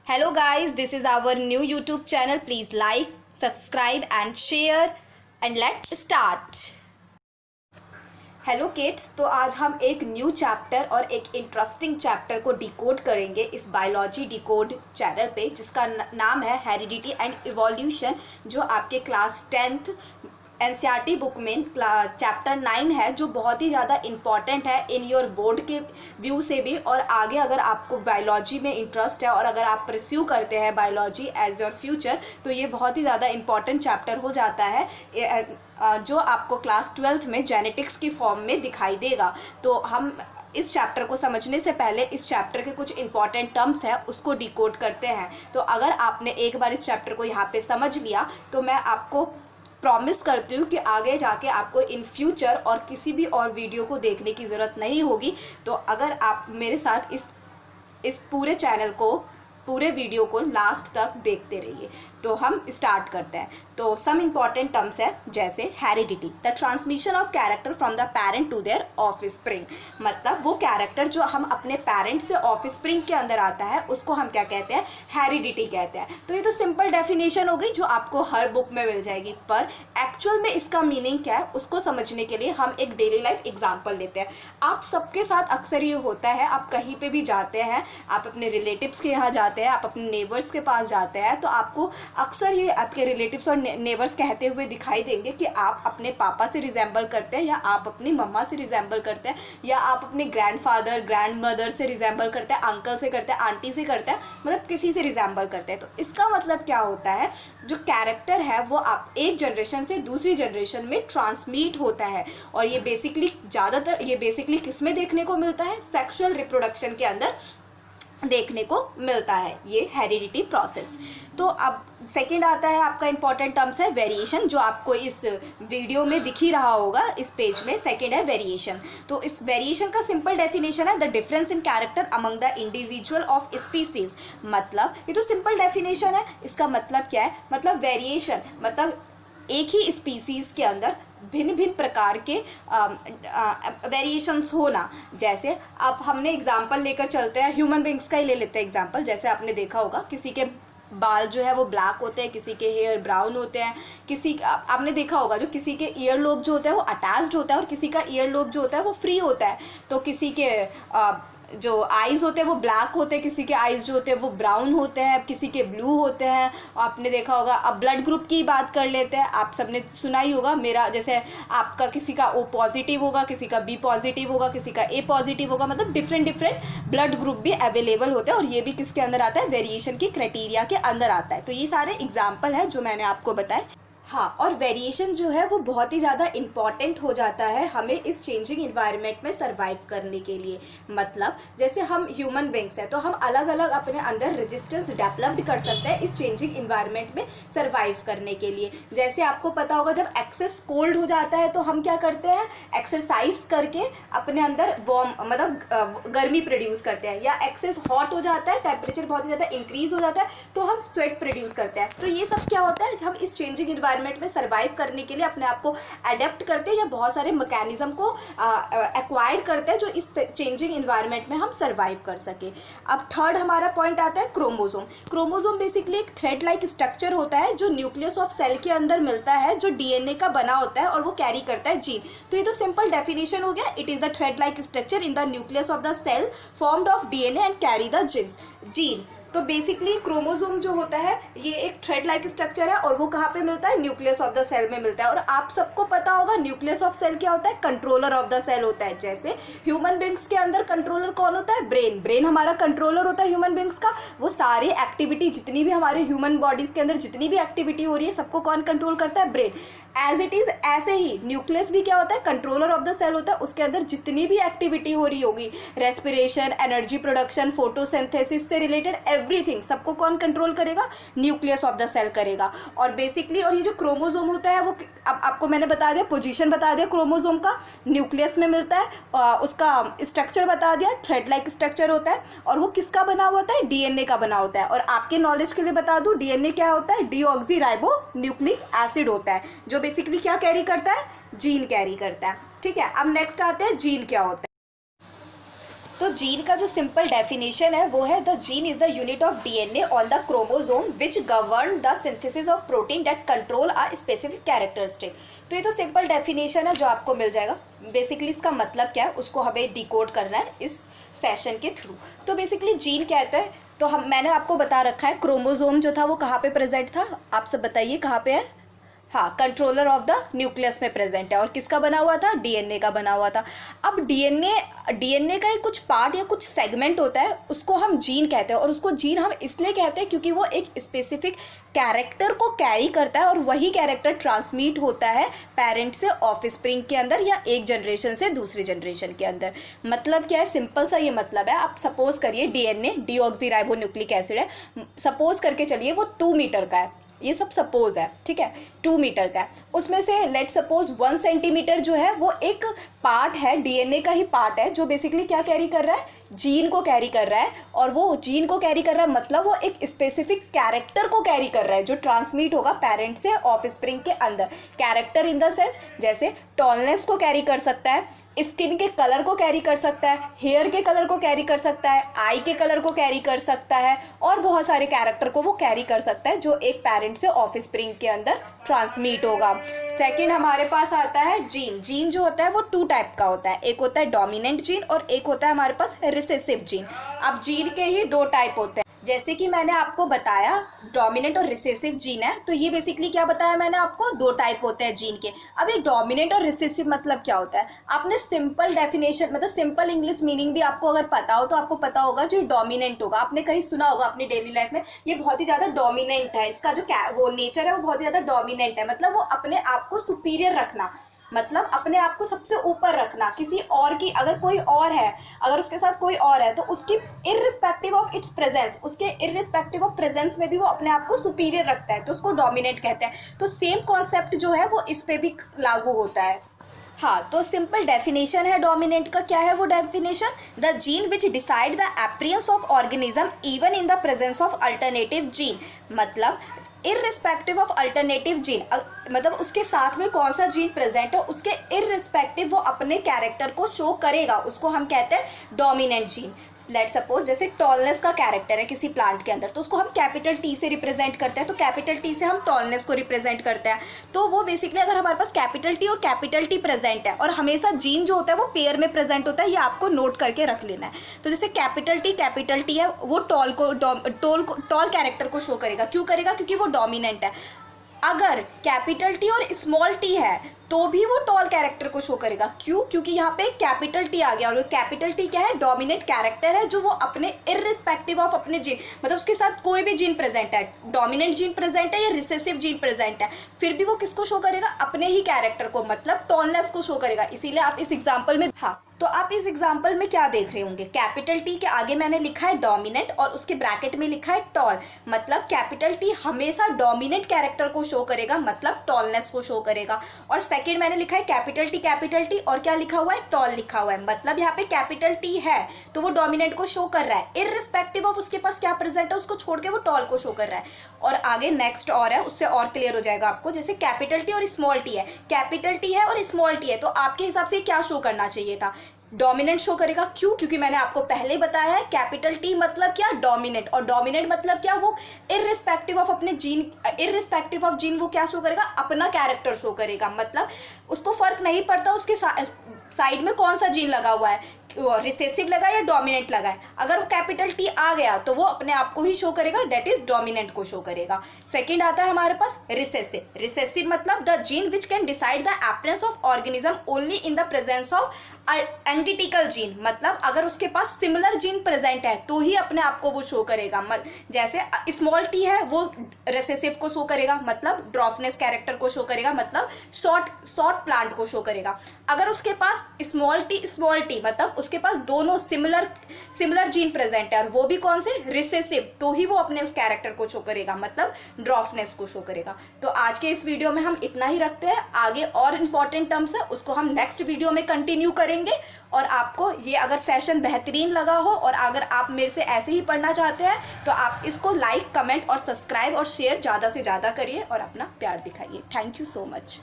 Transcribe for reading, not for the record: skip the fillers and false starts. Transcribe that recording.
Hello guys, this is our new YouTube channel. Please like, subscribe and share and let's start. Hello kids, तो आज हम एक new chapter और एक interesting chapter को decode करेंगे इस बायोलॉजी डिकोड चैनल पे, जिसका नाम है हेरिडिटी एंड इवोल्यूशन, जो आपके क्लास 10th एनसीईआरटी बुक में चैप्टर 9 है, जो बहुत ही ज़्यादा इम्पॉर्टेंट है इन योर बोर्ड के व्यू से भी। और आगे अगर आपको बायोलॉजी में इंटरेस्ट है और अगर आप परस्यू करते हैं बायोलॉजी एज योर फ्यूचर, तो ये बहुत ही ज़्यादा इम्पॉर्टेंट चैप्टर हो जाता है, जो आपको क्लास 12th में जेनेटिक्स की फॉर्म में दिखाई देगा। तो हम इस चैप्टर को समझने से पहले इस चैप्टर के कुछ इंपॉर्टेंट टर्म्स है उसको डिकोड करते हैं। तो अगर आपने एक बार इस चैप्टर को यहाँ पे समझ लिया, तो मैं आपको प्रॉमिस करती हूँ कि आगे जाके आपको इन फ्यूचर और किसी भी और वीडियो को देखने की ज़रूरत नहीं होगी। तो अगर आप मेरे साथ इस पूरे चैनल को, पूरे वीडियो को लास्ट तक देखते रहिए। तो हम स्टार्ट करते हैं। तो सम इम्पॉर्टेंट टर्म्स है, जैसे heredity, the transmission of character from the parent to their offspring. मतलब वो कैरेक्टर जो हम अपने पेरेंट से ऑफस्प्रिंग के अंदर आता है, उसको हम क्या कहते हैं? हेरिडिटी कहते हैं। तो ये तो सिंपल डेफिनेशन हो गई जो आपको हर बुक में मिल जाएगी, पर एक्चुअल में इसका मीनिंग क्या है उसको समझने के लिए हम एक डेली लाइफ एग्जाम्पल लेते हैं। आप सबके साथ अक्सर ये होता है, आप कहीं पे भी जाते हैं, आप अपने रिलेटिव्स के यहाँ जाते हैं, आप अपने नेबर्स के पास जाते हैं, तो आपको अक्सर ये आपके रिलेटिव्स और नेबर्स कहते हुए दिखाई देंगे कि आप अपने पापा से रिजेंबल करते हैं, या आप अपनी मम्मा से रिजेंबल करते हैं, या आप अपने ग्रैंडफादर ग्रैंडमदर से रिजेंबल करते हैं, अंकल से करते हैं, आंटी से करते हैं, मतलब किसी से रिजेंबल करते हैं। तो इसका मतलब क्या होता है? जो कैरेक्टर है वो आप एक जनरेशन से दूसरी जनरेशन में ट्रांसमिट होता है। और ये बेसिकली किस में देखने को मिलता है? सेक्सुअल रिप्रोडक्शन के अंदर देखने को मिलता है ये हेरिडिटी प्रोसेस। तो अब सेकंड आता है आपका इंपॉर्टेंट टर्म्स है वेरिएशन, जो आपको इस वीडियो में दिख ही रहा होगा इस पेज में। सेकंड है वेरिएशन। तो इस वेरिएशन का सिंपल डेफिनेशन है the difference in character among the individual of species. मतलब ये तो सिंपल डेफिनेशन है। इसका मतलब क्या है? मतलब वेरिएशन मतलब एक ही स्पीसीज के अंदर भिन्न भिन्न प्रकार के वेरिएशंस होना। जैसे अब हमने एग्जांपल लेकर चलते हैं, ह्यूमन बींग्स का ही ले लेते हैं एग्जांपल। जैसे आपने देखा होगा किसी के बाल जो है वो ब्लैक होते हैं, किसी के हेयर ब्राउन होते हैं, आपने देखा होगा जो किसी के ईयर लोब जो होता है वो अटैच्ड होता है और किसी का ईयर लोब जो होता है वो फ्री होता है। तो किसी के जो आइज़ होते हैं वो ब्लैक होते हैं, किसी के आइज़ जो होते हैं वो ब्राउन होते हैं, किसी के ब्लू होते हैं। आपने देखा होगा। अब ब्लड ग्रुप की बात कर लेते हैं। आप सबने सुना ही होगा, मेरा जैसे आपका किसी का O पॉजिटिव होगा, किसी का B पॉजिटिव होगा, किसी का A पॉजिटिव होगा। मतलब डिफरेंट ब्लड ग्रुप भी अवेलेबल होते हैं और ये भी किसके अंदर आता है? वेरिएशन की क्राइटेरिया के अंदर आता है। तो ये सारे एग्जाम्पल है जो मैंने आपको बताए। हाँ, और वेरिएशन जो है वो बहुत ही ज़्यादा इम्पॉर्टेंट हो जाता है हमें इस चेंजिंग इन्वायरमेंट में सर्वाइव करने के लिए। मतलब जैसे हम ह्यूमन बींग्स हैं, तो हम अलग अलग अपने अंदर रेजिस्टेंस डेवलप्ड कर सकते हैं इस चेंजिंग इन्वायरमेंट में सर्वाइव करने के लिए। जैसे आपको पता होगा, जब एक्सेस कोल्ड हो जाता है तो हम क्या करते हैं? एक्सरसाइज करके अपने अंदर वार्म मतलब गर्मी प्रोड्यूस करते हैं, या एक्सेस हॉट हो जाता है, टेम्परेचर बहुत ही ज़्यादा इंक्रीज हो जाता है तो हम स्वेट प्रोड्यूस करते हैं। तो ये सब क्या होता है? हम इस चेंजिंग इन्वायरमेंट में सर्वाइव करने के लिए अपने आप को अडेप्ट करते हैं, या बहुत सारे मैकेनिज्म को एक्वायर करते हैं जो इस चेंजिंग इन्वायरमेंट में हम सर्वाइव कर सके। अब थर्ड हमारा पॉइंट आता है क्रोमोसोम। क्रोमोसोम बेसिकली एक थ्रेड लाइक स्ट्रक्चर होता है जो न्यूक्लियस ऑफ सेल के अंदर मिलता है, जो डीएनए का बना होता है और वो कैरी करता है जीन। तो ये तो सिंपल डेफिनेशन हो गया। It is the thread like structure in the nucleus of the cell formed of DNA and carry the gene. तो बेसिकली क्रोमोसोम जो होता है ये एक थ्रेड लाइक स्ट्रक्चर है और वो कहाँ पे मिलता है? न्यूक्लियस ऑफ द सेल में मिलता है। और आप सबको पता होगा न्यूक्लियस ऑफ सेल क्या होता है? कंट्रोलर ऑफ द सेल होता है। जैसे ह्यूमन बींग्स के अंदर कंट्रोलर कौन होता है? ब्रेन हमारा कंट्रोलर होता है ह्यूमन बींग्स का। वो सारी एक्टिविटी, जितनी भी हमारे ह्यूमन बॉडीज के अंदर जितनी भी एक्टिविटी हो रही है, सबको कौन कंट्रोल करता है? ब्रेन। एज इट इज ऐसे ही न्यूक्लियस भी क्या होता है? कंट्रोलर ऑफ द सेल होता है। उसके अंदर जितनी भी एक्टिविटी हो रही होगी, रेस्पिरेशन, एनर्जी प्रोडक्शन, फोटोसिंथेसिस से रिलेटेड एवरीथिंग, सबको कौन कंट्रोल करेगा? न्यूक्लियस ऑफ द सेल करेगा। और बेसिकली और ये जो क्रोमोसोम होता है वो, अब आपको मैंने बता दिया, पोजीशन बता दिया क्रोमोसोम का, न्यूक्लियस में मिलता है। उसका स्ट्रक्चर बता दिया, थ्रेड लाइक स्ट्रक्चर होता है। और वो किसका बना हुआ होता है? डीएनए का बना होता है। और आपके नॉलेज के लिए बता दूं, डीएनए क्या होता है? डीऑक्सी न्यूक्लिक एसिड होता है, जो बेसिकली क्या कैरी करता है? जीन कैरी करता है। ठीक है। अब नेक्स्ट आते हैं जीन क्या होता है। तो जीन का जो सिंपल डेफिनेशन है वो है, the gene is the unit of DNA on the chromosome which govern the synthesis of protein that control a specific characteristic. तो ये तो सिंपल डेफिनेशन है जो आपको मिल जाएगा। बेसिकली इसका मतलब क्या है उसको हमें डिकोड करना है इस सेशन के थ्रू। तो बेसिकली जीन कहता है, तो मैंने आपको बता रखा है क्रोमोसोम जो था वो कहाँ पे प्रेजेंट था, आप सब बताइए कहाँ पे है। हाँ, कंट्रोलर ऑफ द न्यूक्लियस में प्रेजेंट है। और किसका बना हुआ था, डीएनए का बना हुआ था। अब डीएनए का ही कुछ पार्ट या कुछ सेगमेंट होता है, उसको हम जीन कहते हैं। और उसको जीन हम इसलिए कहते हैं क्योंकि वो एक स्पेसिफिक कैरेक्टर को कैरी करता है और वही कैरेक्टर ट्रांसमिट होता है पेरेंट से ऑफस्प्रिंग के अंदर या एक जनरेशन से दूसरी जनरेशन के अंदर। मतलब क्या है, सिंपल सा ये मतलब है। आप सपोज करिए डीएनए डीऑक्सीराइबोन्यूक्लिक एसिड है, सपोज करके चलिए वो 2 मीटर का है, ये सब सपोज है, ठीक है, 2 मीटर का है। उसमें से लेट सपोज 1 सेंटीमीटर जो है वो एक पार्ट है, डीएनए का ही पार्ट है, जो बेसिकली क्या कैरी कर रहा है, जीन को कैरी कर रहा है। और वो जीन को कैरी कर रहा है मतलब वो एक स्पेसिफिक कैरेक्टर को कैरी कर रहा है जो ट्रांसमिट होगा पेरेंट से ऑफस्प्रिंग के अंदर। कैरेक्टर इन द सेंस जैसे टॉलनेस को कैरी कर सकता है, स्किन के कलर को कैरी कर सकता है, हेयर के कलर को कैरी कर सकता है, आई के कलर को कैरी कर सकता है, और बहुत सारे कैरेक्टर को वो कैरी कर सकता है जो एक पेरेंट से ऑफस्प्रिंग के अंदर ट्रांसमिट होगा। सेकंड हमारे पास आता है जीन। जीन जो होता है वो 2 टाइप का होता है, एक होता है डोमिनेंट जीन और एक होता है हमारे पास रिसेसिव जीन। अब जीन के ही 2 टाइप होते हैं, जैसे कि मैंने आपको बताया डोमिनेंट और रिसेसिव जीन है। तो ये बेसिकली क्या बताया मैंने आपको, 2 टाइप होते हैं जीन के। अब ये डोमिनेंट और रिसेसिव मतलब क्या होता है, आपने सिंपल डेफिनेशन मतलब सिंपल इंग्लिश मीनिंग भी आपको अगर पता हो तो आपको पता होगा जो डोमिनेंट होगा, आपने कहीं सुना होगा अपनी डेली लाइफ में, ये बहुत ही ज़्यादा डोमिनेंट है, इसका जो वो नेचर है वो बहुत ही ज़्यादा डोमिनेंट है। मतलब वो अपने आप को सुपीरियर रखना, मतलब अपने आप को सबसे ऊपर रखना किसी और की। अगर कोई और है, अगर उसके साथ कोई और है तो उसकी इररिस्पेक्टिव ऑफ इट्स प्रेजेंस, उसके इररिस्पेक्टिव ऑफ प्रेजेंस में भी वो अपने आप को सुपीरियर रखता है, तो उसको डोमिनेट कहते हैं। तो सेम कॉन्सेप्ट जो है वो इस पे भी लागू होता है। हाँ, तो सिंपल डेफिनेशन है डोमिनेंट का। क्या है वो definition, the gene which decide the appearance of organism even in the presence of alternative gene. मतलब इररिस्पेक्टिव ऑफ अल्टरनेटिव जीन, मतलब उसके साथ में कौन सा जीन प्रेजेंट है उसके इररिस्पेक्टिव वो अपने कैरेक्टर को शो करेगा, उसको हम कहते हैं डोमिनेंट जीन। लेट सपोज जैसे टॉलनेस का कैरेक्टर है किसी प्लांट के अंदर, तो उसको हम कैपिटल टी से रिप्रेजेंट करते हैं, तो कैपिटल टी से हम टॉलनेस को रिप्रेजेंट करते हैं। तो वो बेसिकली अगर हमारे पास कैपिटल टी और कैपिटल टी प्रेजेंट है, और हमेशा जीन जो होता है वो पेयर में प्रेजेंट होता है, ये आपको नोट करके रख लेना है। तो जैसे कैपिटल टी है वो टॉल कैरेक्टर को शो करेगा। क्यों करेगा, क्योंकि वो डोमिनेंट है। अगर कैपिटल टी और स्मॉल टी है तो भी वो टॉल कैरेक्टर को शो करेगा। क्यों, क्योंकि यहाँ पे कैपिटल टी आ गया, और कैपिटल टी क्या है, डोमिनेंट कैरेक्टर है जो वो अपने इररिस्पेक्टिव ऑफ अपने जीन, मतलब उसके साथ कोई भी जीन प्रेजेंट है, डोमिनेंट जीन प्रेजेंट है या रिसेसिव जीन प्रेजेंट है, फिर भी वो किसको शो करेगा, अपने ही कैरेक्टर को, मतलब टॉलनेस को शो करेगा। इसीलिए आप इस एग्जाम्पल में, हाँ, तो आप इस एग्जाम्पल में क्या देख रहे होंगे, कैपिटल टी के आगे मैंने लिखा है डोमिनेंट और उसके ब्रैकेट में लिखा है टॉल। मतलब कैपिटल टी हमेशा डोमिनेंट कैरेक्टर को शो करेगा, मतलब टॉलनेस को शो करेगा। और सेकंड मैंने लिखा है कैपिटल टी और क्या लिखा हुआ है, टॉल लिखा हुआ है। मतलब यहाँ पे कैपिटल टी है तो वो डोमिनेंट को शो कर रहा है, इररिस्पेक्टिव ऑफ उसके पास क्या प्रेजेंट है उसको छोड़ के वो टॉल को शो कर रहा है। और आगे नेक्स्ट और है, उससे और क्लियर हो जाएगा आपको। जैसे कैपिटल टी और स्मॉल टी है, कैपिटल टी है और स्मॉल टी है, तो आपके हिसाब से क्या शो करना चाहिए था, डोमिनेंट शो करेगा। क्यों, क्योंकि मैंने आपको पहले बताया है कैपिटल टी मतलब क्या, डोमिनेंट, और डोमिनेंट मतलब क्या, वो इररिस्पेक्टिव ऑफ अपने जीन, इररिस्पेक्टिव ऑफ जीन वो क्या शो करेगा, अपना कैरेक्टर शो करेगा। मतलब उसको फर्क नहीं पड़ता उसके साइड में कौन सा जीन लगा हुआ है, रिसेसिव लगा या डोमिनेंट लगा है, अगर वो कैपिटल टी आ गया तो वो अपने आप को ही शो करेगा, दैट इज डोमिनेंट को शो करेगा। सेकंड आता है हमारे पास रिसेसिव। रिसेसिव मतलब the gene which can decide the appearance of organism only in the presence of identical gene. मतलब अगर उसके पास सिमिलर जीन प्रेजेंट है तो ही अपने आप को वो शो करेगा। जैसे स्मॉल टी है वो रिसेसिव को शो करेगा, मतलब ड्रॉफनेस कैरेक्टर को शो करेगा, मतलब शॉर्ट प्लांट को शो करेगा। अगर उसके पास स्मॉल टी मतलब उसके पास दोनों सिमिलर जीन प्रेजेंट है और वो भी कौन से, रिसेसिव, तो ही वो अपने उस कैरेक्टर को शो करेगा, मतलब ड्रॉफनेस को शो करेगा। तो आज के इस वीडियो में हम इतना ही रखते हैं, आगे और इंपॉर्टेंट टर्म्स है उसको हम नेक्स्ट वीडियो में कंटिन्यू करेंगे। और आपको ये अगर सेशन बेहतरीन लगा हो और अगर आप मेरे से ऐसे ही पढ़ना चाहते हैं तो आप इसको लाइक, कमेंट और सब्सक्राइब और शेयर ज़्यादा से ज़्यादा करिए और अपना प्यार दिखाइए। Thank you so much.